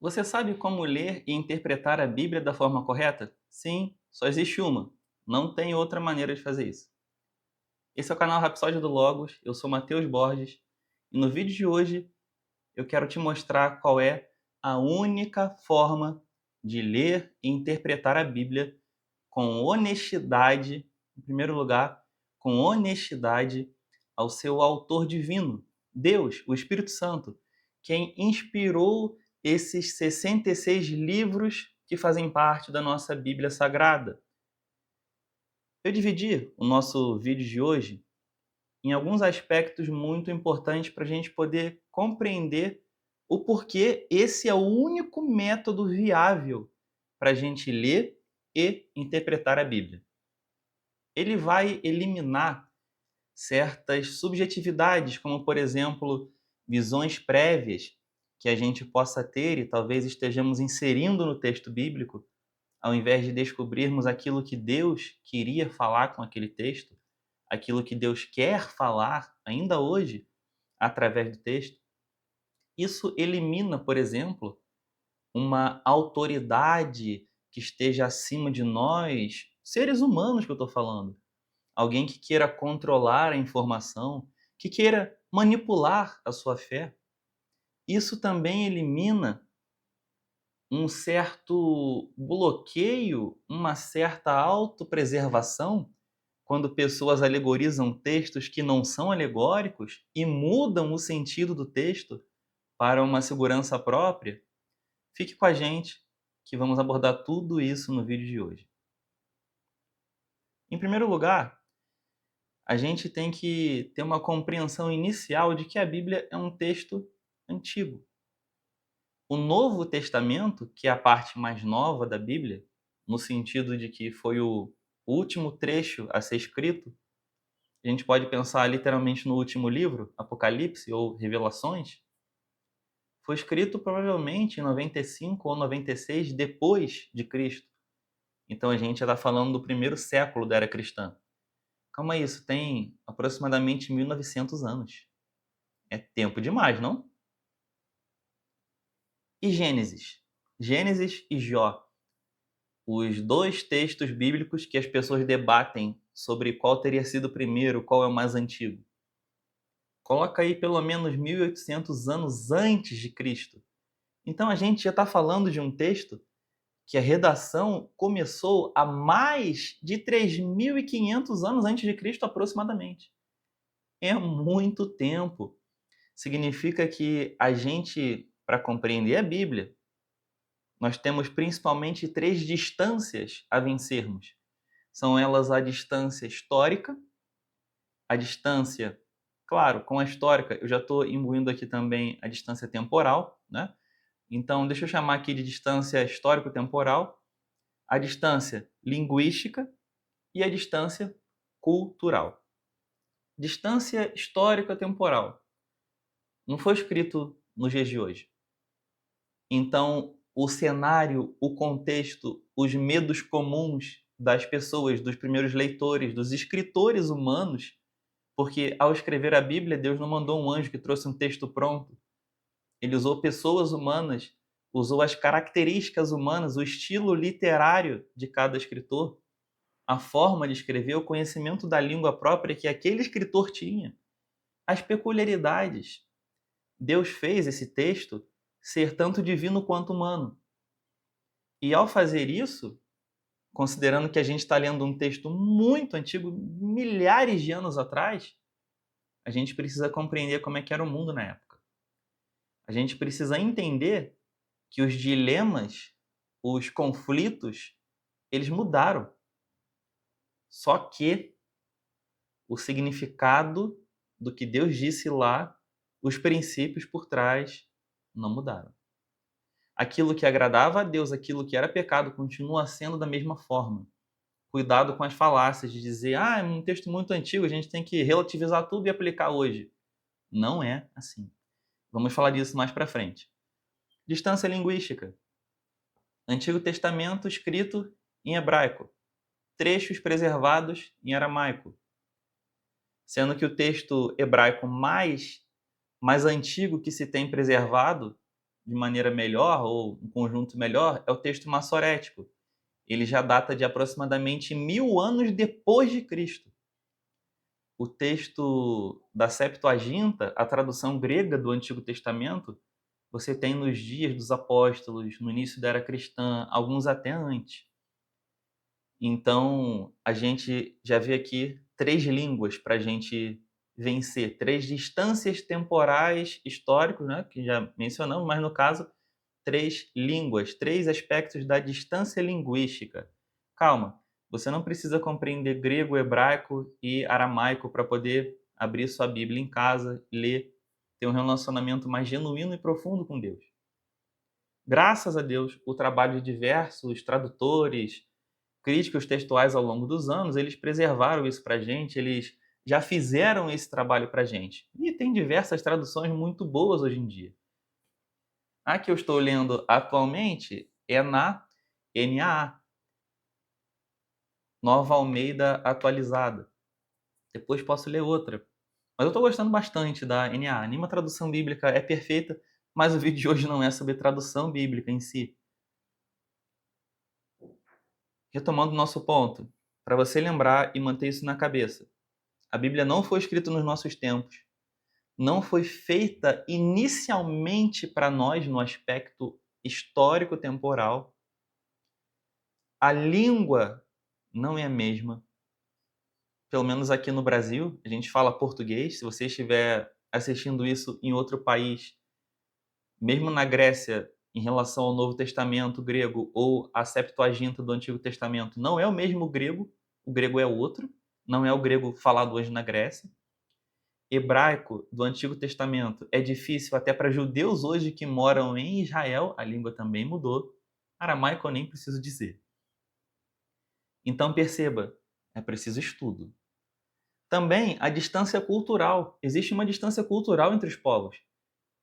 Você sabe como ler e interpretar a Bíblia da forma correta? Sim, só existe uma. Não tem outra maneira de fazer isso. Esse é o canal Rapsódia do Logos, eu sou Matheus Borges, e no vídeo de hoje eu quero te mostrar qual é a única forma de ler e interpretar a Bíblia com honestidade, em primeiro lugar, com honestidade ao seu autor divino, Deus, o Espírito Santo, quem inspirou esses 66 livros que fazem parte da nossa Bíblia Sagrada. Eu dividi o nosso vídeo de hoje em alguns aspectos muito importantes para a gente poder compreender o porquê esse é o único método viável para a gente ler e interpretar a Bíblia. Ele vai eliminar certas subjetividades, como, por exemplo, visões prévias que a gente possa ter e talvez estejamos inserindo no texto bíblico, ao invés de descobrirmos aquilo que Deus queria falar com aquele texto, aquilo que Deus quer falar ainda hoje através do texto. Isso elimina, por exemplo, uma autoridade que esteja acima de nós, seres humanos que eu estou falando. Alguém que queira controlar a informação, que queira manipular a sua fé. Isso também elimina um certo bloqueio, uma certa autopreservação, quando pessoas alegorizam textos que não são alegóricos e mudam o sentido do texto para uma segurança própria. Fique com a gente, que vamos abordar tudo isso no vídeo de hoje. Em primeiro lugar, a gente tem que ter uma compreensão inicial de que a Bíblia é um texto antigo. O Novo Testamento, que é a parte mais nova da Bíblia, no sentido de que foi o último trecho a ser escrito, a gente pode pensar literalmente no último livro, Apocalipse ou Revelações, foi escrito provavelmente em 95 ou 96 depois de Cristo. Então a gente já está falando do primeiro século da era cristã. Calma aí, isso tem aproximadamente 1900 anos. É tempo demais, não? E Gênesis? Gênesis e Jó, os dois textos bíblicos que as pessoas debatem sobre qual teria sido o primeiro, qual é o mais antigo. Coloca aí pelo menos 1800 anos antes de Cristo. Então a gente já está falando de um texto que a redação começou há mais de 3500 anos antes de Cristo aproximadamente. É muito tempo. Significa que a gente, para compreender a Bíblia, nós temos principalmente três distâncias a vencermos. São elas a distância histórica, a distância, claro, com a histórica eu já estou imbuindo aqui também a distância temporal, né? Então, deixa eu chamar aqui de distância histórico-temporal, a distância linguística e a distância cultural. Distância histórica-temporal. Não foi escrito nos dias de hoje. Então, o cenário, o contexto, os medos comuns das pessoas, dos primeiros leitores, dos escritores humanos, porque ao escrever a Bíblia, Deus não mandou um anjo que trouxe um texto pronto. Ele usou pessoas humanas, usou as características humanas, o estilo literário de cada escritor, a forma de escrever, o conhecimento da língua própria que aquele escritor tinha, as peculiaridades. Deus fez esse texto ser tanto divino quanto humano. E ao fazer isso, considerando que a gente está lendo um texto muito antigo, milhares de anos atrás, a gente precisa compreender como é que era o mundo na época. A gente precisa entender que os dilemas, os conflitos, eles mudaram. Só que o significado do que Deus disse lá, os princípios por trás, não mudaram. Aquilo que agradava a Deus, aquilo que era pecado, continua sendo da mesma forma. Cuidado com as falácias de dizer, é um texto muito antigo, a gente tem que relativizar tudo e aplicar hoje. Não é assim. Vamos falar disso mais para frente. Distância linguística. Antigo Testamento escrito em hebraico. Trechos preservados em aramaico. Sendo que o texto hebraico mais antigo que se tem preservado de maneira melhor, ou um conjunto melhor, é o texto massorético. Ele já data de aproximadamente 1000 anos depois de Cristo. O texto da Septuaginta, a tradução grega do Antigo Testamento, você tem nos dias dos apóstolos, no início da era cristã, alguns até antes. Então, a gente já vê aqui 3 línguas para a gente vencer, 3 distâncias temporais históricos, né, que já mencionamos, mas no caso, 3 línguas, 3 aspectos da distância linguística. Calma, você não precisa compreender grego, hebraico e aramaico para poder abrir sua Bíblia em casa, ler, ter um relacionamento mais genuíno e profundo com Deus. Graças a Deus, o trabalho de diversos tradutores, críticos textuais ao longo dos anos, eles preservaram isso para a gente, eles já fizeram esse trabalho para a gente. E tem diversas traduções muito boas hoje em dia. A que eu estou lendo atualmente é na NAA, Nova Almeida Atualizada. Depois posso ler outra. Mas eu estou gostando bastante da NAA. Nenhuma tradução bíblica é perfeita, mas o vídeo de hoje não é sobre tradução bíblica em si. Retomando o nosso ponto, para você lembrar e manter isso na cabeça. A Bíblia não foi escrita nos nossos tempos. Não foi feita inicialmente para nós no aspecto histórico-temporal. A língua não é a mesma. Pelo menos aqui no Brasil, a gente fala português. Se você estiver assistindo isso em outro país, mesmo na Grécia, em relação ao Novo Testamento grego ou a Septuaginta do Antigo Testamento, não é o mesmo grego, o grego é outro, não é o grego falado hoje na Grécia. Hebraico do Antigo Testamento é difícil até para judeus hoje que moram em Israel, a língua também mudou. Aramaico eu nem preciso dizer. Então perceba, é preciso estudo. Também a distância cultural. Existe uma distância cultural entre os povos.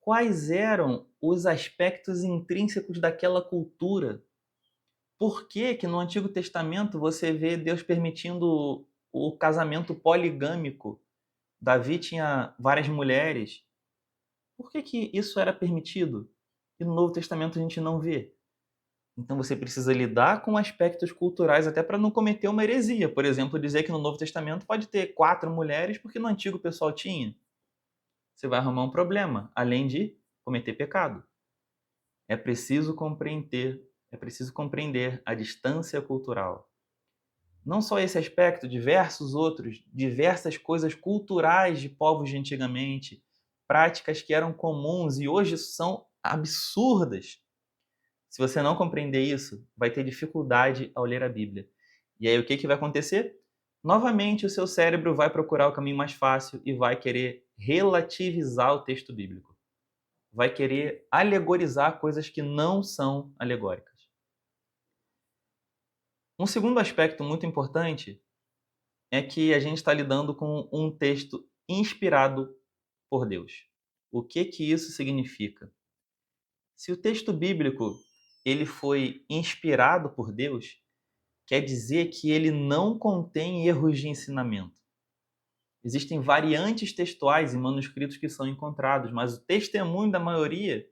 Quais eram os aspectos intrínsecos daquela cultura? Por que que no Antigo Testamento você vê Deus permitindo o casamento poligâmico? Davi tinha várias mulheres. Por que que isso era permitido? E no Novo Testamento a gente não vê. Então você precisa lidar com aspectos culturais até para não cometer uma heresia. Por exemplo, dizer que no Novo Testamento pode ter 4 mulheres porque no Antigo o pessoal tinha. Você vai arrumar um problema, além de cometer pecado. É preciso compreender a distância cultural. Não só esse aspecto, diversos outros, diversas coisas culturais de povos de antigamente, práticas que eram comuns e hoje são absurdas. Se você não compreender isso, vai ter dificuldade ao ler a Bíblia. E aí o que que vai acontecer? Novamente o seu cérebro vai procurar o caminho mais fácil e vai querer relativizar o texto bíblico. Vai querer alegorizar coisas que não são alegóricas. Um segundo aspecto muito importante é que a gente está lidando com um texto inspirado por Deus. O que que isso significa? Se o texto bíblico ele foi inspirado por Deus, quer dizer que ele não contém erros de ensinamento. Existem variantes textuais e manuscritos que são encontrados, mas o testemunho da maioria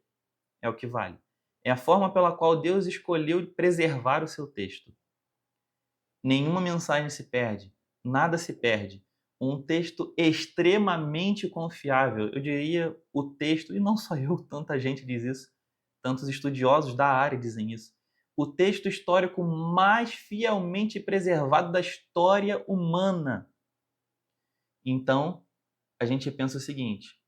é o que vale. É a forma pela qual Deus escolheu preservar o seu texto. Nenhuma mensagem se perde, nada se perde. Um texto extremamente confiável. Eu diria o texto, e não só eu, tanta gente diz isso, tantos estudiosos da área dizem isso. O texto histórico mais fielmente preservado da história humana. Então, a gente pensa o seguinte: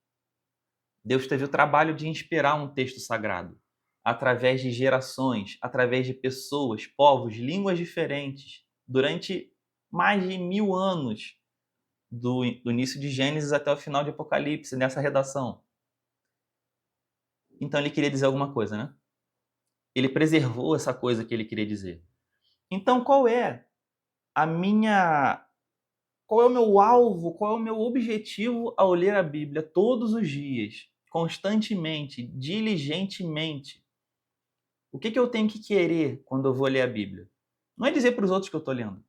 Deus teve o trabalho de inspirar um texto sagrado, através de gerações, através de pessoas, povos, línguas diferentes, durante mais de 1000 anos, do início de Gênesis até o final de Apocalipse, nessa redação. Então ele queria dizer alguma coisa, né? Ele preservou essa coisa que ele queria dizer. Então qual é o meu alvo, qual é o meu objetivo ao ler a Bíblia todos os dias, constantemente, diligentemente? O que que eu tenho que querer quando eu vou ler a Bíblia? Não é dizer para os outros que eu estou lendo.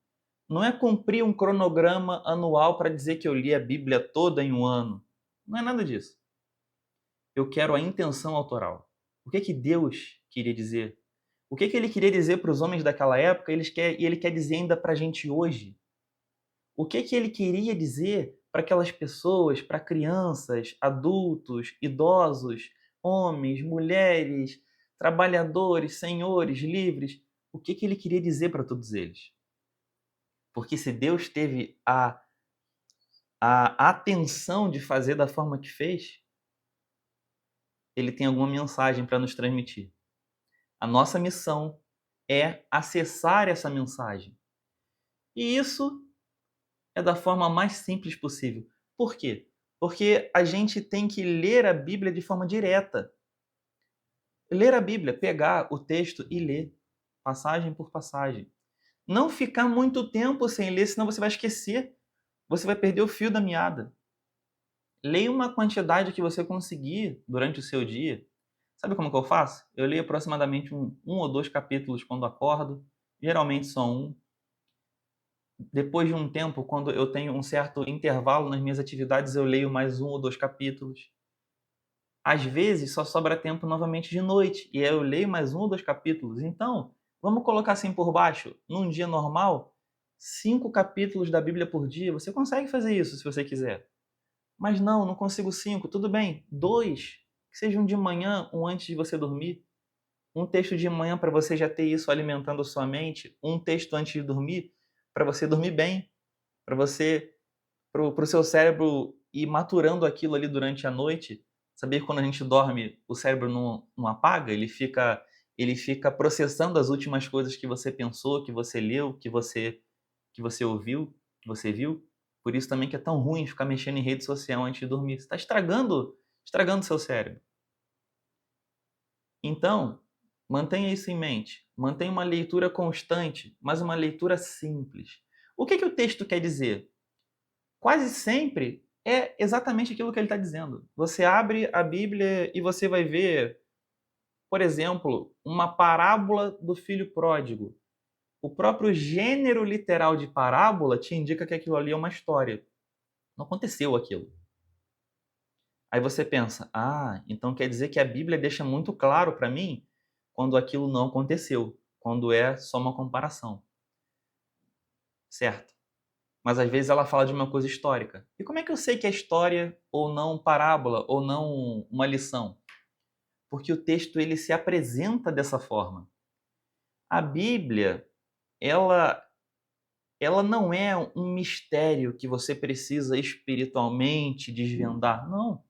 Não é cumprir um cronograma anual para dizer que eu li a Bíblia toda em um ano. Não é nada disso. Eu quero a intenção autoral. O que que Deus queria dizer? O que que ele queria dizer para os homens daquela época e ele quer dizer ainda para a gente hoje? O que que ele queria dizer para aquelas pessoas, para crianças, adultos, idosos, homens, mulheres, trabalhadores, senhores, livres? O que que ele queria dizer para todos eles? Porque se Deus teve a atenção de fazer da forma que fez, ele tem alguma mensagem para nos transmitir. A nossa missão é acessar essa mensagem. E isso é da forma mais simples possível. Por quê? Porque a gente tem que ler a Bíblia de forma direta. Ler a Bíblia, pegar o texto e ler, passagem por passagem. Não ficar muito tempo sem ler, senão você vai esquecer. Você vai perder o fio da meada. Leia uma quantidade que você conseguir durante o seu dia. Sabe como que eu faço? Eu leio aproximadamente um ou dois capítulos quando acordo, geralmente só um. Depois de um tempo, quando eu tenho um certo intervalo nas minhas atividades, eu leio mais um ou dois capítulos. Às vezes, só sobra tempo novamente de noite, e aí eu leio mais um ou dois capítulos. Então, vamos colocar assim por baixo, num dia normal, 5 capítulos da Bíblia por dia. Você consegue fazer isso se você quiser. Mas não consigo 5. Tudo bem, 2, que sejam de manhã, um antes de você dormir. Um texto de manhã para você já ter isso alimentando a sua mente. Um texto antes de dormir, para você dormir bem. Para você, para o seu cérebro ir maturando aquilo ali durante a noite. Saber que quando a gente dorme, o cérebro não apaga, ele fica processando as últimas coisas que você pensou, que você leu, que você ouviu, que você viu. Por isso também que é tão ruim ficar mexendo em rede social antes de dormir. Você está estragando seu cérebro. Então, mantenha isso em mente. Mantenha uma leitura constante, mas uma leitura simples. O que que o texto quer dizer? Quase sempre é exatamente aquilo que ele está dizendo. Você abre a Bíblia e você vai ver, por exemplo, uma parábola do filho pródigo. O próprio gênero literal de parábola te indica que aquilo ali é uma história. Não aconteceu aquilo. Aí você pensa, então quer dizer que a Bíblia deixa muito claro para mim quando aquilo não aconteceu, quando é só uma comparação. Certo? Mas às vezes ela fala de uma coisa histórica. E como é que eu sei que é história ou não parábola ou não uma lição? Porque o texto ele se apresenta dessa forma. A Bíblia, ela ela não é um mistério que você precisa espiritualmente desvendar, não.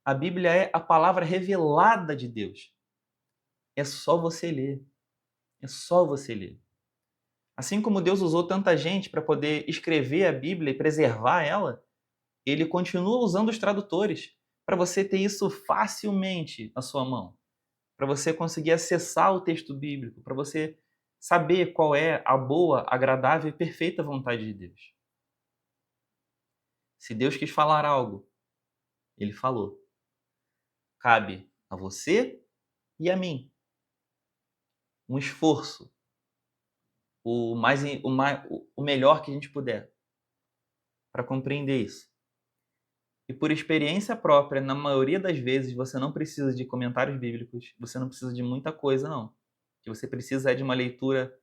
A Bíblia é a palavra revelada de Deus. É só você ler. É só você ler. Assim como Deus usou tanta gente para poder escrever a Bíblia e preservar ela, ele continua usando os tradutores para você ter isso facilmente na sua mão, para você conseguir acessar o texto bíblico, para você saber qual é a boa, agradável e perfeita vontade de Deus. Se Deus quis falar algo, ele falou. Cabe a você e a mim um esforço, o melhor que a gente puder para compreender isso. E por experiência própria, na maioria das vezes, você não precisa de comentários bíblicos, você não precisa de muita coisa, não. O que você precisa é de uma leitura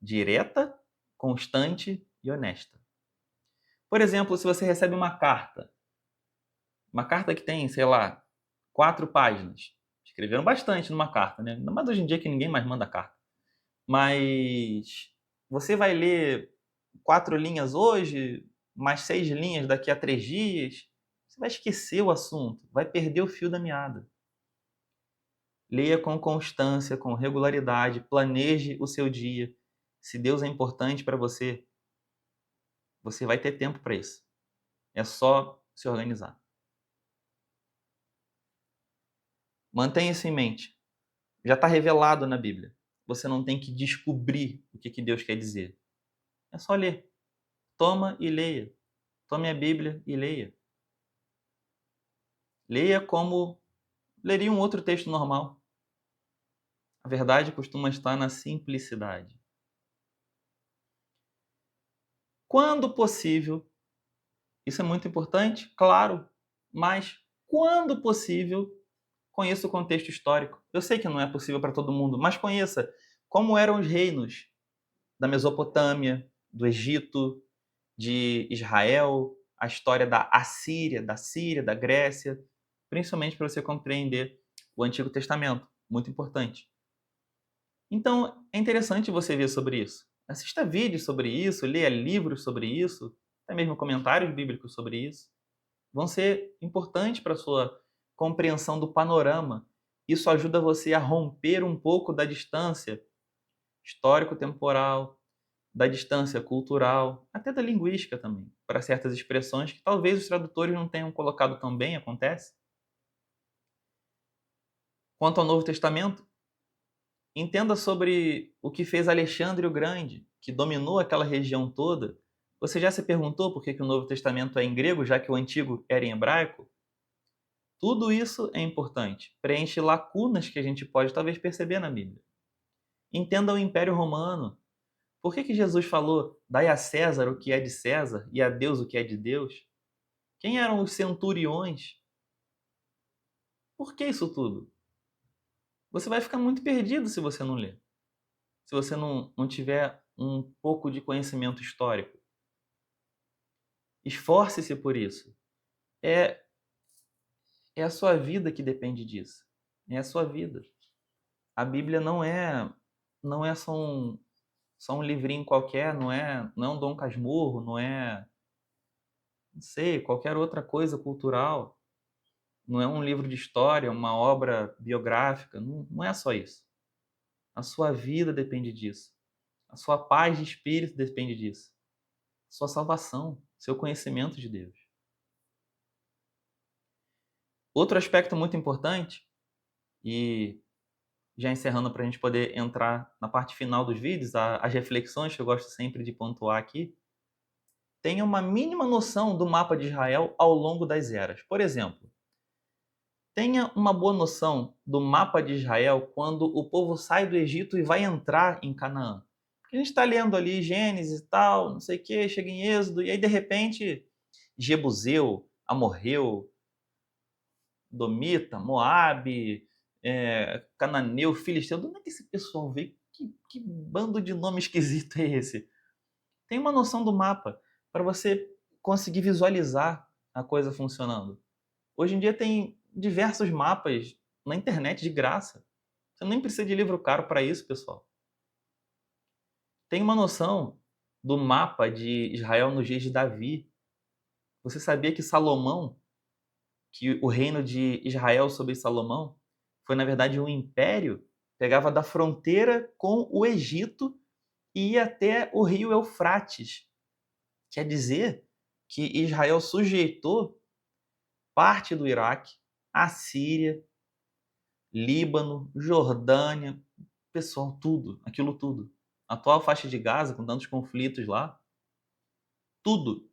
direta, constante e honesta. Por exemplo, se você recebe uma carta que tem, sei lá, 4 páginas. Escreveram bastante numa carta, né? Ainda mais hoje em dia que ninguém mais manda carta. Mas você vai ler 4 linhas hoje, mais 6 linhas daqui a 3 dias, você vai esquecer o assunto, vai perder o fio da meada. Leia com constância, com regularidade, planeje o seu dia. Se Deus é importante para você, você vai ter tempo para isso. É só se organizar. Mantenha isso em mente. Já está revelado na Bíblia. Você não tem que descobrir o que Deus quer dizer. É só ler. Toma e leia. Tome a Bíblia e leia. Leia como leria um outro texto normal. A verdade costuma estar na simplicidade. Quando possível, isso é muito importante, claro, mas quando possível, Conheça o contexto histórico. Eu sei que não é possível para todo mundo, mas conheça como eram os reinos da Mesopotâmia, do Egito, de Israel, a história da Assíria, da Síria, da Grécia, principalmente para você compreender o Antigo Testamento, muito importante. Então, é interessante você ver sobre isso. Assista vídeos sobre isso, leia livros sobre isso, até mesmo comentários bíblicos sobre isso. Vão ser importantes para a sua compreensão do panorama. Isso ajuda você a romper um pouco da distância histórico-temporal, da distância cultural, até da linguística também, para certas expressões que talvez os tradutores não tenham colocado tão bem, acontece. Quanto ao Novo Testamento, entenda sobre o que fez Alexandre o Grande, que dominou aquela região toda. Você já se perguntou por que o Novo Testamento é em grego, já que o Antigo era em hebraico? Tudo isso é importante, preenche lacunas que a gente pode talvez perceber na Bíblia. Entenda o Império Romano. Por que Jesus falou, dai a César o que é de César e a Deus o que é de Deus? Quem eram os centuriões? Por que isso tudo? Você vai ficar muito perdido se você não ler. Se você não tiver um pouco de conhecimento histórico. Esforce-se por isso. É, é a sua vida que depende disso. É a sua vida. A Bíblia não é só um livrinho qualquer, não é um Dom Casmurro, não sei, qualquer outra coisa cultural. Não é um livro de história, uma obra biográfica, não é só isso. A sua vida depende disso. A sua paz de espírito depende disso. A sua salvação, seu conhecimento de Deus. Outro aspecto muito importante, e já encerrando para a gente poder entrar na parte final dos vídeos, as reflexões que eu gosto sempre de pontuar aqui, tenha uma mínima noção do mapa de Israel ao longo das eras. Por exemplo, tenha uma boa noção do mapa de Israel quando o povo sai do Egito e vai entrar em Canaã. Porque a gente está lendo ali Gênesis e tal, não sei o que, chega em Êxodo, e aí de repente Jebuseu, Amorreu, Domita, Moabe, Cananeu, Filisteu, de onde é que esse pessoal veio? Que bando de nome esquisito é esse? Tem uma noção do mapa para você conseguir visualizar a coisa funcionando. Hoje em dia tem diversos mapas na internet de graça. Você nem precisa de livro caro para isso, pessoal. Tem uma noção do mapa de Israel nos dias de Davi. Você sabia que Salomão, que o reino de Israel sob Salomão, foi na verdade um império? Pegava da fronteira com o Egito e ia até o rio Eufrates. Quer dizer que Israel sujeitou parte do Iraque, a Síria, Líbano, Jordânia, pessoal, tudo, aquilo tudo. A atual faixa de Gaza, com tantos conflitos lá, tudo.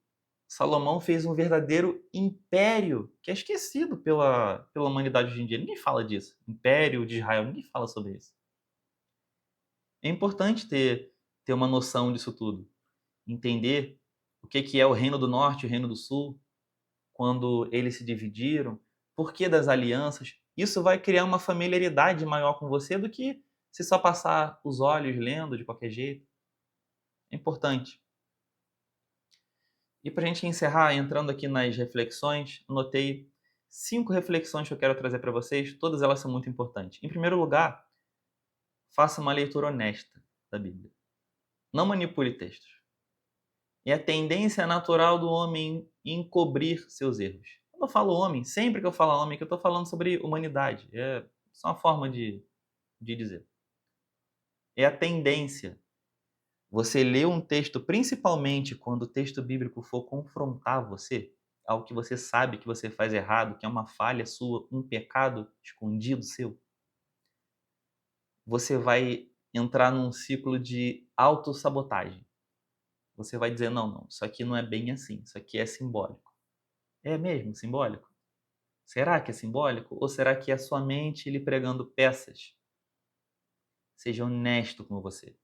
Salomão fez um verdadeiro império, que é esquecido pela humanidade hoje em dia. Ninguém fala disso. Império de Israel, ninguém fala sobre isso. É importante ter uma noção disso tudo. Entender o que é o Reino do Norte e o Reino do Sul, quando eles se dividiram, por que das alianças. Isso vai criar uma familiaridade maior com você do que se só passar os olhos lendo de qualquer jeito. É importante. E para a gente encerrar, entrando aqui nas reflexões, anotei 5 reflexões que eu quero trazer para vocês. Todas elas são muito importantes. Em primeiro lugar, faça uma leitura honesta da Bíblia. Não manipule textos. É a tendência natural do homem encobrir seus erros. Quando eu falo homem, sempre que eu falo homem, que eu estou falando sobre humanidade. É só uma forma de dizer. É a tendência. Você lê um texto, principalmente quando o texto bíblico for confrontar você, algo que você sabe que você faz errado, que é uma falha sua, um pecado escondido seu, você vai entrar num ciclo de autossabotagem. Você vai dizer, não, isso aqui não é bem assim, isso aqui é simbólico. É mesmo simbólico? Será que é simbólico? Ou será que é sua mente lhe pregando peças? Seja honesto com você.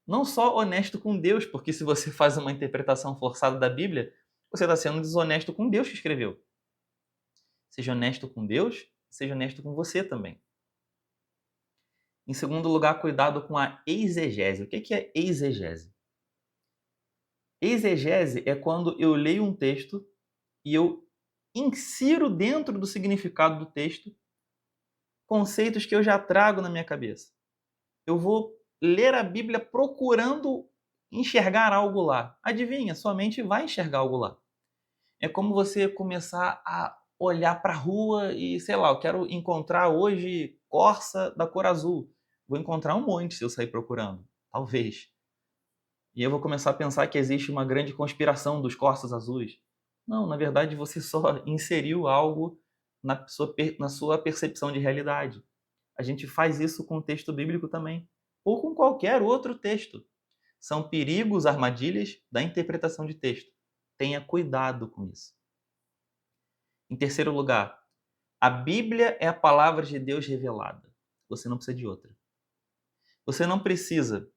Não só honesto com Deus, porque se você faz uma interpretação forçada da Bíblia, você está sendo desonesto com Deus que escreveu. Seja honesto com Deus seja honesto com você também. Em segundo lugar, cuidado com a exegese. O que é exegese? Exegese é quando eu leio um texto e eu insiro dentro do significado do texto conceitos que eu já trago na minha cabeça. Eu vou ler a Bíblia procurando enxergar algo lá. Adivinha, sua mente vai enxergar algo lá. É como você começar a olhar para a rua e, sei lá, eu quero encontrar hoje Corsa da cor azul. Vou encontrar um monte se eu sair procurando. Talvez. E eu vou começar a pensar que existe uma grande conspiração dos Corsas azuis. Não, na verdade você só inseriu algo na sua percepção de realidade. A gente faz isso com o texto bíblico também, ou com qualquer outro texto. São perigos, armadilhas da interpretação de texto. Tenha cuidado com isso. Em terceiro lugar, a Bíblia é a palavra de Deus revelada. Você não precisa de outra. Você não precisa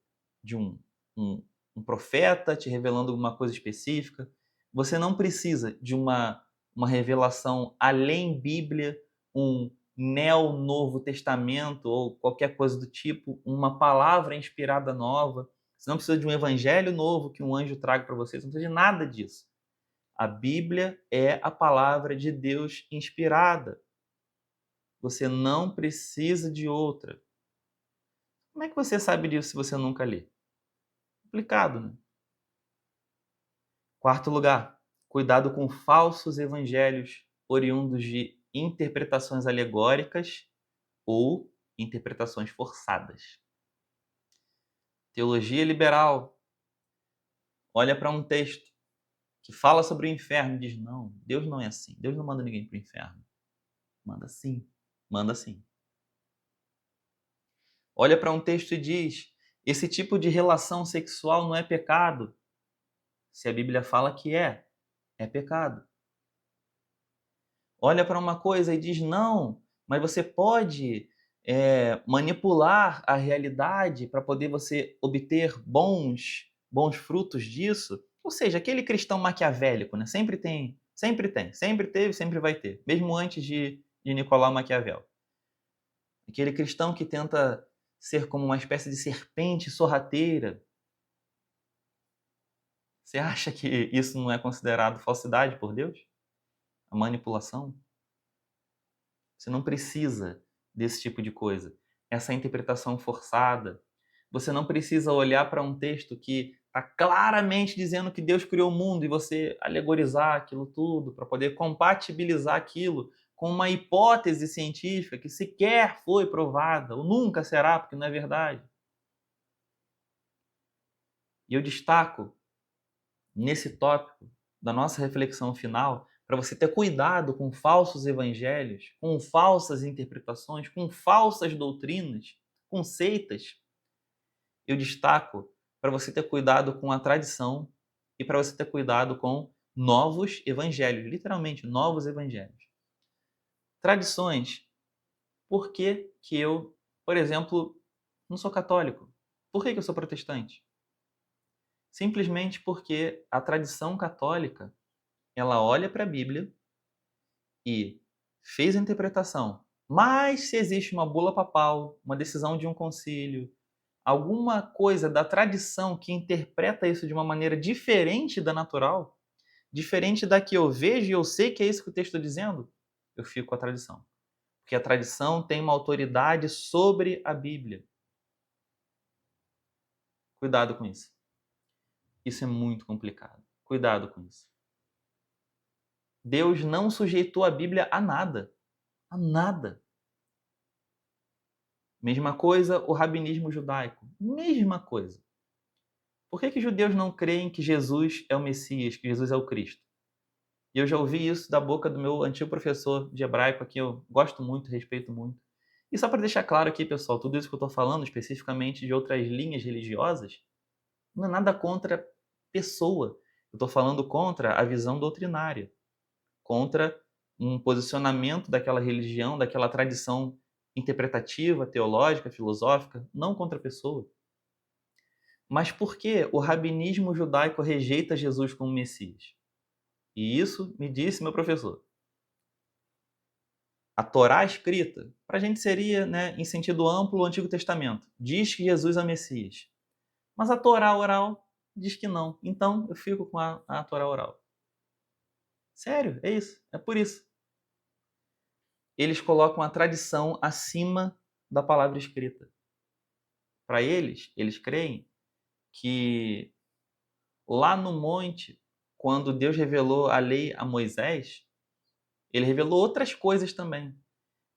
de um, um profeta te revelando alguma coisa específica. Você não precisa de uma revelação além Bíblia, um neo-novo testamento ou qualquer coisa do tipo, uma palavra inspirada nova. Você não precisa de um evangelho novo que um anjo traga para você. Você não precisa de nada disso. A Bíblia é a palavra de Deus inspirada. Você não precisa de outra. Como é que você sabe disso se você nunca lê? Complicado, né? Quarto lugar, cuidado com falsos evangelhos oriundos de interpretações alegóricas ou interpretações forçadas. Teologia liberal olha para um texto que fala sobre o inferno e diz: não, Deus não é assim. Deus não manda ninguém para o inferno. Manda sim, manda sim. Olha para um texto e diz: esse tipo de relação sexual não é pecado. Se a Bíblia fala que é pecado. Olha para uma coisa e diz: não, mas você pode manipular a realidade para poder você obter bons frutos disso. Ou seja, aquele cristão maquiavélico, né? Sempre teve, sempre vai ter, mesmo antes de Nicolau Maquiavel. Aquele cristão que tenta ser como uma espécie de serpente sorrateira. Você acha que isso não é considerado falsidade por Deus? A manipulação? Você não precisa desse tipo de coisa. Essa interpretação forçada. Você não precisa olhar para um texto que está claramente dizendo que Deus criou o mundo e você alegorizar aquilo tudo para poder compatibilizar aquilo com uma hipótese científica que sequer foi provada ou nunca será, porque não é verdade. E eu destaco nesse tópico da nossa reflexão final para você ter cuidado com falsos evangelhos, com falsas interpretações, com falsas doutrinas, com seitas. Eu destaco para você ter cuidado com a tradição e para você ter cuidado com novos evangelhos, literalmente, novos evangelhos. Tradições. Por que que eu, por exemplo, não sou católico? Por que que eu sou protestante? Simplesmente porque a tradição católica, ela olha para a Bíblia e fez a interpretação. Mas se existe uma bula papal, uma decisão de um concílio, alguma coisa da tradição que interpreta isso de uma maneira diferente da natural, diferente da que eu vejo e eu sei que é isso que o texto está dizendo, eu fico com a tradição. Porque a tradição tem uma autoridade sobre a Bíblia. Cuidado com isso. Isso é muito complicado. Cuidado com isso. Deus não sujeitou a Bíblia a nada. A nada. Mesma coisa o rabinismo judaico. Mesma coisa. Por que judeus não creem que Jesus é o Messias, que Jesus é o Cristo? E eu já ouvi isso da boca do meu antigo professor de hebraico, a quem eu gosto muito, respeito muito. E só para deixar claro aqui, pessoal, tudo isso que eu estou falando, especificamente de outras linhas religiosas, não é nada contra pessoa. Eu estou falando contra a visão doutrinária, contra um posicionamento daquela religião, daquela tradição interpretativa, teológica, filosófica, não contra a pessoa. Mas por que o rabinismo judaico rejeita Jesus como Messias? E isso me disse meu professor. A Torá escrita, para a gente seria, né, em sentido amplo, o Antigo Testamento. Diz que Jesus é o Messias. Mas a Torá oral diz que não. Então, eu fico com a Torá oral. Sério, é isso. É por isso. Eles colocam a tradição acima da palavra escrita. Para eles creem que lá no monte, quando Deus revelou a lei a Moisés, ele revelou outras coisas também.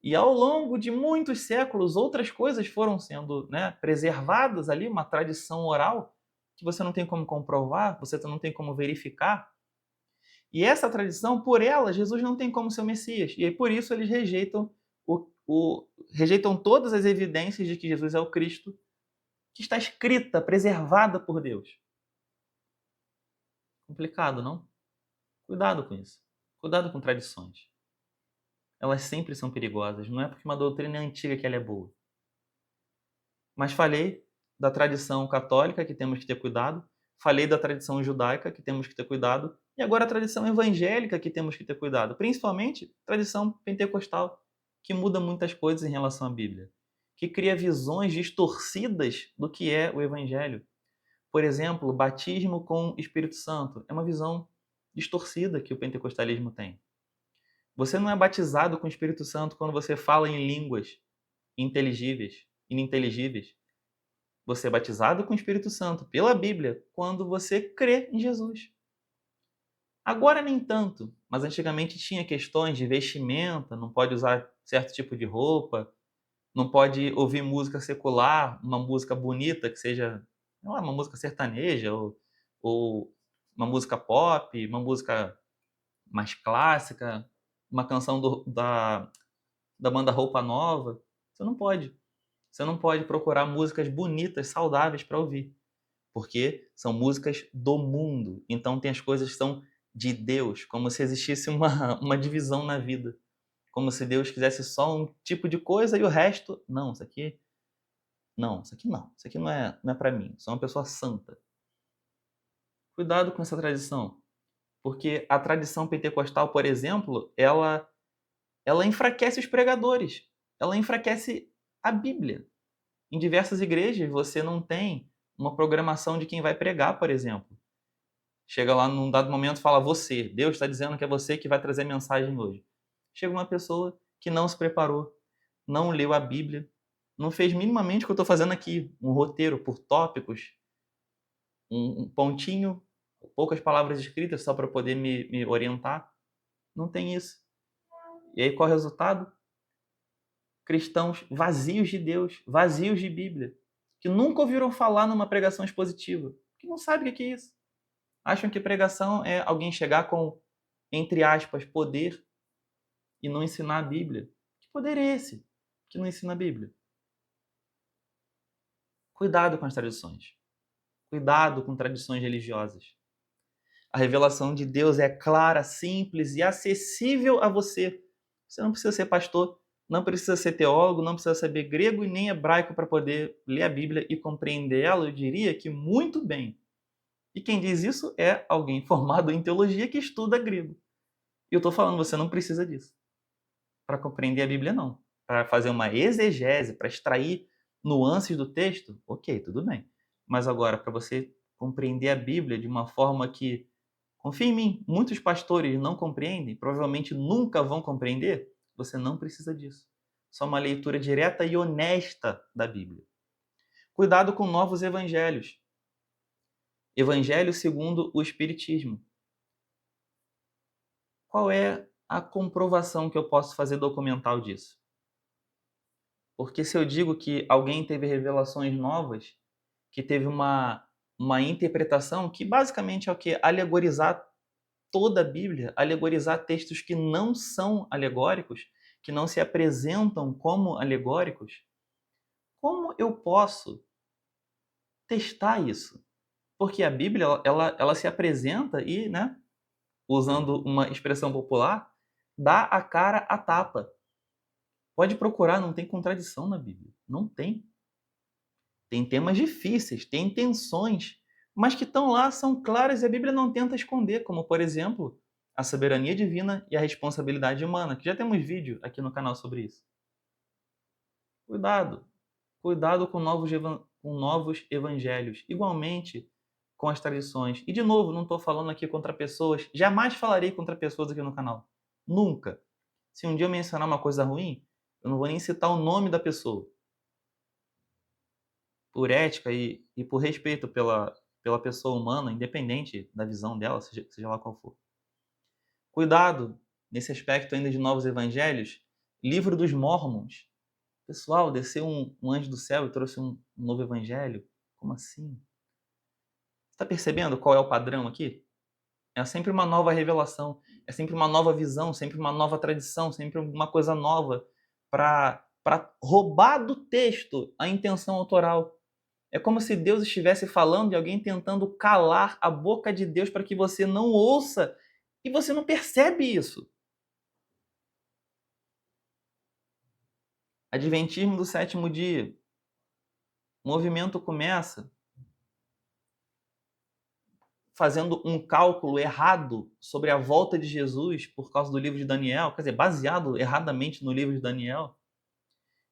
E ao longo de muitos séculos, outras coisas foram sendo, né, preservadas ali, uma tradição oral, que você não tem como comprovar, você não tem como verificar. E essa tradição, por ela, Jesus não tem como ser o Messias. E aí, por isso, eles rejeitam todas as evidências de que Jesus é o Cristo, que está escrita, preservada por Deus. Complicado, não? Cuidado com isso. Cuidado com tradições. Elas sempre são perigosas. Não é porque uma doutrina é antiga que ela é boa. Mas falei da tradição católica, que temos que ter cuidado. Falei da tradição judaica, que temos que ter cuidado. E agora a tradição evangélica, que temos que ter cuidado. Principalmente a tradição pentecostal, que muda muitas coisas em relação à Bíblia. Que cria visões distorcidas do que é o evangelho. Por exemplo, o batismo com Espírito Santo é uma visão distorcida que o pentecostalismo tem. Você não é batizado com o Espírito Santo quando você fala em línguas ininteligíveis. Você é batizado com o Espírito Santo pela Bíblia quando você crê em Jesus. Agora nem tanto, mas antigamente tinha questões de vestimenta, não pode usar certo tipo de roupa, não pode ouvir música secular, uma música bonita que seja uma música sertaneja ou uma música pop, uma música mais clássica, uma canção da banda Roupa Nova. Você não pode. Você não pode procurar músicas bonitas, saudáveis para ouvir, porque são músicas do mundo. Então tem as coisas que são de Deus, como se existisse uma divisão na vida. Como se Deus quisesse só um tipo de coisa e o resto, não, isso aqui não, isso aqui não. Isso aqui não é para mim. Sou uma pessoa santa. Cuidado com essa tradição, porque a tradição pentecostal, por exemplo, ela enfraquece os pregadores. Ela enfraquece a Bíblia. Em diversas igrejas você não tem uma programação de quem vai pregar, por exemplo. Chega lá num dado momento e fala você. Deus está dizendo que é você que vai trazer a mensagem hoje. Chega uma pessoa que não se preparou, não leu a Bíblia, não fez minimamente o que eu estou fazendo aqui, um roteiro por tópicos, um pontinho, poucas palavras escritas só para poder me orientar. Não tem isso. E aí qual é o resultado? Cristãos vazios de Deus, vazios de Bíblia, que nunca ouviram falar numa pregação expositiva, que não sabem o que é isso. Acham que pregação é alguém chegar com, entre aspas, poder e não ensinar a Bíblia. Que poder é esse que não ensina a Bíblia? Cuidado com as tradições. Cuidado com tradições religiosas. A revelação de Deus é clara, simples e acessível a você. Você não precisa ser pastor, não precisa ser teólogo, não precisa saber grego e nem hebraico para poder ler a Bíblia e compreender ela. Eu diria que muito bem. E quem diz isso é alguém formado em teologia que estuda grego. E eu estou falando, você não precisa disso. Para compreender a Bíblia, não. Para fazer uma exegese, para extrair nuances do texto, ok, tudo bem. Mas agora, para você compreender a Bíblia de uma forma que, confia em mim, muitos pastores não compreendem, provavelmente nunca vão compreender, você não precisa disso. Só uma leitura direta e honesta da Bíblia. Cuidado com novos evangelhos. Evangelho segundo o Espiritismo. Qual é a comprovação que eu posso fazer documental disso? Porque se eu digo que alguém teve revelações novas, que teve uma interpretação que basicamente é o que? Alegorizar toda a Bíblia, alegorizar textos que não são alegóricos, que não se apresentam como alegóricos, como eu posso testar isso? Porque a Bíblia, ela se apresenta e, né, usando uma expressão popular, dá a cara à tapa. Pode procurar, não tem contradição na Bíblia. Não tem. Tem temas difíceis, tem tensões, mas que estão lá, são claras e a Bíblia não tenta esconder, como, por exemplo, a soberania divina e a responsabilidade humana, que já temos vídeo aqui no canal sobre isso. Cuidado, cuidado com novos evangelhos, igualmente com as tradições. E de novo, não estou falando aqui contra pessoas, jamais falarei contra pessoas aqui no canal. Nunca. Se um dia eu mencionar uma coisa ruim, eu não vou nem citar o nome da pessoa. Por ética e por respeito pela pessoa humana, independente da visão dela, seja lá qual for. Cuidado, nesse aspecto ainda de novos evangelhos, livro dos Mormons. Pessoal, desceu um anjo do céu e trouxe um novo evangelho? Como assim? Você está percebendo qual é o padrão aqui? É sempre uma nova revelação, é sempre uma nova visão, sempre uma nova tradição, sempre uma coisa nova para roubar do texto a intenção autoral. É como se Deus estivesse falando e alguém tentando calar a boca de Deus para que você não ouça e você não percebe isso. Adventismo do sétimo dia. O movimento começa fazendo um cálculo errado sobre a volta de Jesus por causa do livro de Daniel, quer dizer, baseado erradamente no livro de Daniel.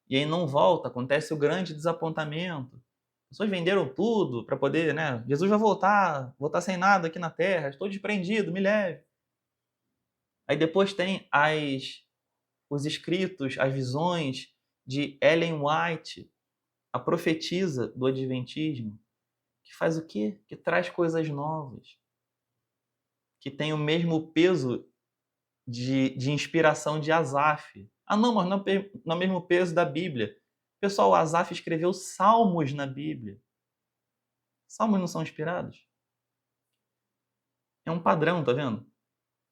E aí não volta, acontece o grande desapontamento. As pessoas venderam tudo para poder, né? Jesus vai voltar sem nada aqui na terra, estou desprendido, me leve. Aí depois tem os escritos, as visões de Ellen White, a profetisa do Adventismo, que faz o quê? Que traz coisas novas, que tem o mesmo peso de inspiração de Asaf. Ah, não, mas não é o mesmo peso da Bíblia. Pessoal, Asaf escreveu salmos na Bíblia. Salmos não são inspirados? É um padrão, tá vendo?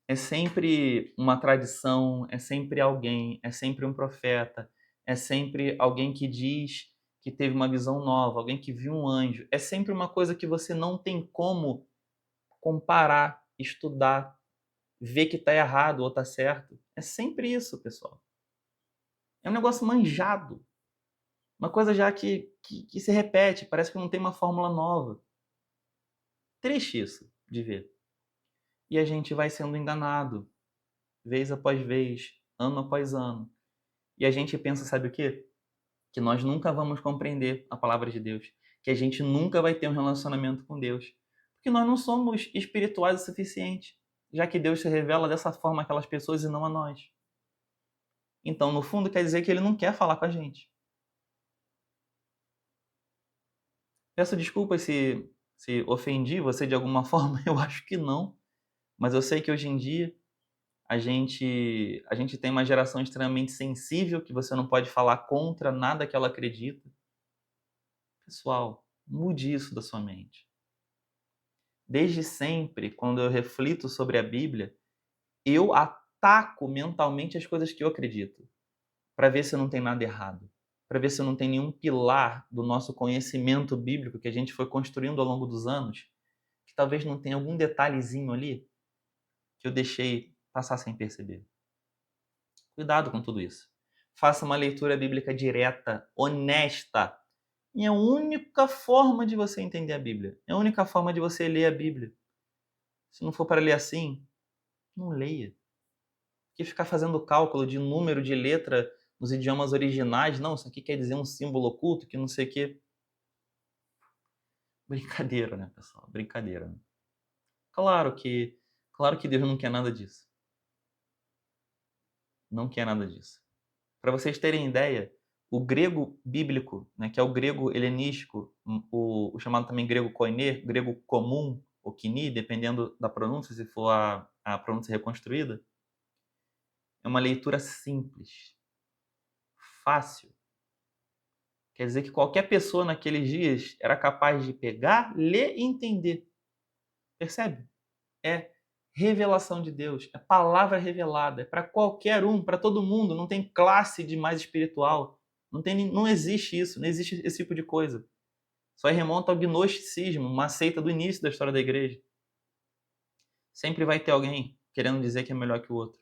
É sempre uma tradição, é sempre alguém, é sempre um profeta, é sempre alguém que diz que teve uma visão nova, alguém que viu um anjo. É sempre uma coisa que você não tem como comparar, estudar, ver que está errado ou está certo. É sempre isso, pessoal. É um negócio manjado. Uma coisa já que se repete, parece que não tem uma fórmula nova. Triste isso de ver. E a gente vai sendo enganado, vez após vez, ano após ano. E a gente pensa, sabe o quê? Que nós nunca vamos compreender a palavra de Deus, que a gente nunca vai ter um relacionamento com Deus, porque nós não somos espirituais o suficiente, já que Deus se revela dessa forma àquelas pessoas e não a nós. Então, no fundo, quer dizer que ele não quer falar com a gente. Peço desculpas se ofendi você de alguma forma, eu acho que não, mas eu sei que hoje em dia a gente tem uma geração extremamente sensível, que você não pode falar contra nada que ela acredita. Pessoal, mude isso da sua mente. Desde sempre, quando eu reflito sobre a Bíblia, eu ataco mentalmente as coisas que eu acredito, para ver se não tem nada errado, para ver se não tem nenhum pilar do nosso conhecimento bíblico que a gente foi construindo ao longo dos anos, que talvez não tenha algum detalhezinho ali que eu deixei passar sem perceber. Cuidado com tudo isso. Faça uma leitura bíblica direta, honesta. E é a única forma de você entender a Bíblia. É a única forma de você ler a Bíblia. Se não for para ler assim, não leia. Porque ficar fazendo cálculo de número de letra nos idiomas originais, não, isso aqui quer dizer um símbolo oculto, que não sei o quê. Brincadeira, né, pessoal? Brincadeira. Né? Claro que Deus não quer nada disso. Não quer nada disso. Para vocês terem ideia, o grego bíblico, né, que é o grego helenístico, o chamado também grego koiné, grego comum, ou kini, dependendo da pronúncia, se for a pronúncia reconstruída, é uma leitura simples, fácil. Quer dizer que qualquer pessoa naqueles dias era capaz de pegar, ler e entender. Percebe? É revelação de Deus, é palavra revelada, é para qualquer um, para todo mundo, não tem classe de mais espiritual, não existe isso, não existe esse tipo de coisa. Só remonta ao gnosticismo, uma seita do início da história da igreja. Sempre vai ter alguém querendo dizer que é melhor que o outro.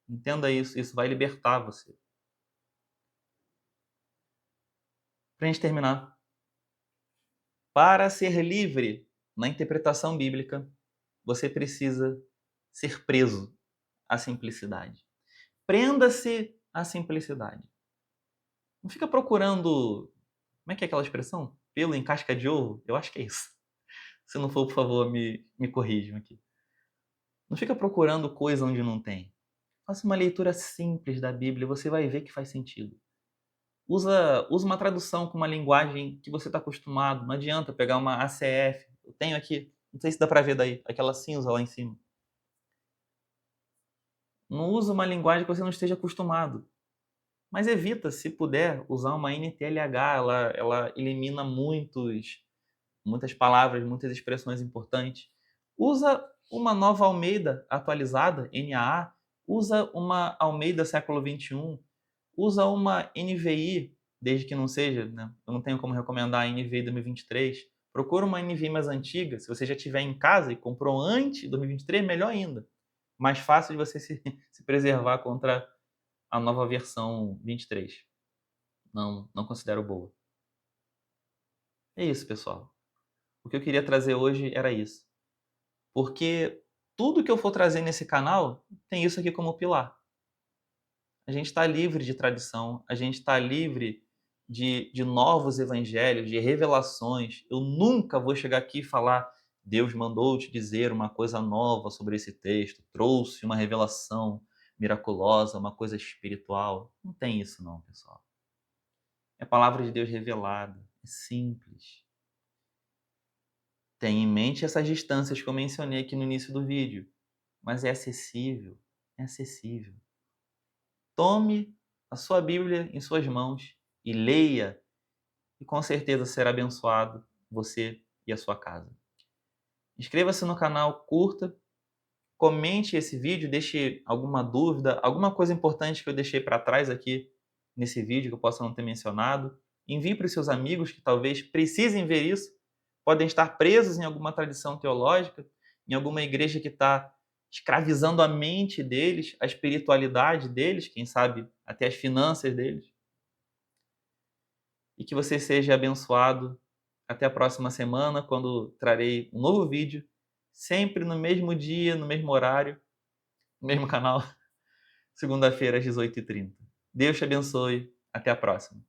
Entenda isso vai libertar você. Para a gente terminar, para ser livre na interpretação bíblica, você precisa ser preso à simplicidade. Prenda-se à simplicidade. Não fica procurando. Como é que é aquela expressão? Pelo em casca de ovo? Eu acho que é isso. Se não for, por favor, me corrijam aqui. Não fica procurando coisa onde não tem. Faça uma leitura simples da Bíblia e você vai ver que faz sentido. Usa uma tradução com uma linguagem que você está acostumado. Não adianta pegar uma ACF. Eu tenho aqui, não sei se dá para ver daí, aquela cinza lá em cima. Não usa uma linguagem que você não esteja acostumado. Mas evita, se puder, usar uma NTLH. Ela elimina muitas palavras, muitas expressões importantes. Usa uma nova Almeida atualizada, NAA. Usa uma Almeida século XXI. Usa uma NVI, desde que não seja, né? Eu não tenho como recomendar a NVI 2023. Procura uma NVI mais antiga. Se você já tiver em casa e comprou antes de 2023, melhor ainda. Mais fácil de você se preservar contra a nova versão 23. Não considero boa. É isso, pessoal. O que eu queria trazer hoje era isso. Porque tudo que eu for trazer nesse canal tem isso aqui como pilar. A gente está livre de tradição, a gente está livre de novos evangelhos, de revelações. Eu nunca vou chegar aqui e falar: Deus mandou te dizer uma coisa nova sobre esse texto, trouxe uma revelação miraculosa, uma coisa espiritual. Não tem isso não, pessoal. É a palavra de Deus revelada, é simples. Tenha em mente essas distâncias que eu mencionei aqui no início do vídeo, mas é acessível, é acessível. Tome a sua Bíblia em suas mãos e leia, e com certeza será abençoado você e a sua casa. Inscreva-se no canal, curta, comente esse vídeo, deixe alguma dúvida, alguma coisa importante que eu deixei para trás aqui nesse vídeo que eu possa não ter mencionado. Envie para os seus amigos que talvez precisem ver isso, podem estar presos em alguma tradição teológica, em alguma igreja que está escravizando a mente deles, a espiritualidade deles, quem sabe até as finanças deles. E que você seja abençoado. Até a próxima semana, quando trarei um novo vídeo, sempre no mesmo dia, no mesmo horário, no mesmo canal, segunda-feira às 18h30. Deus te abençoe. Até a próxima.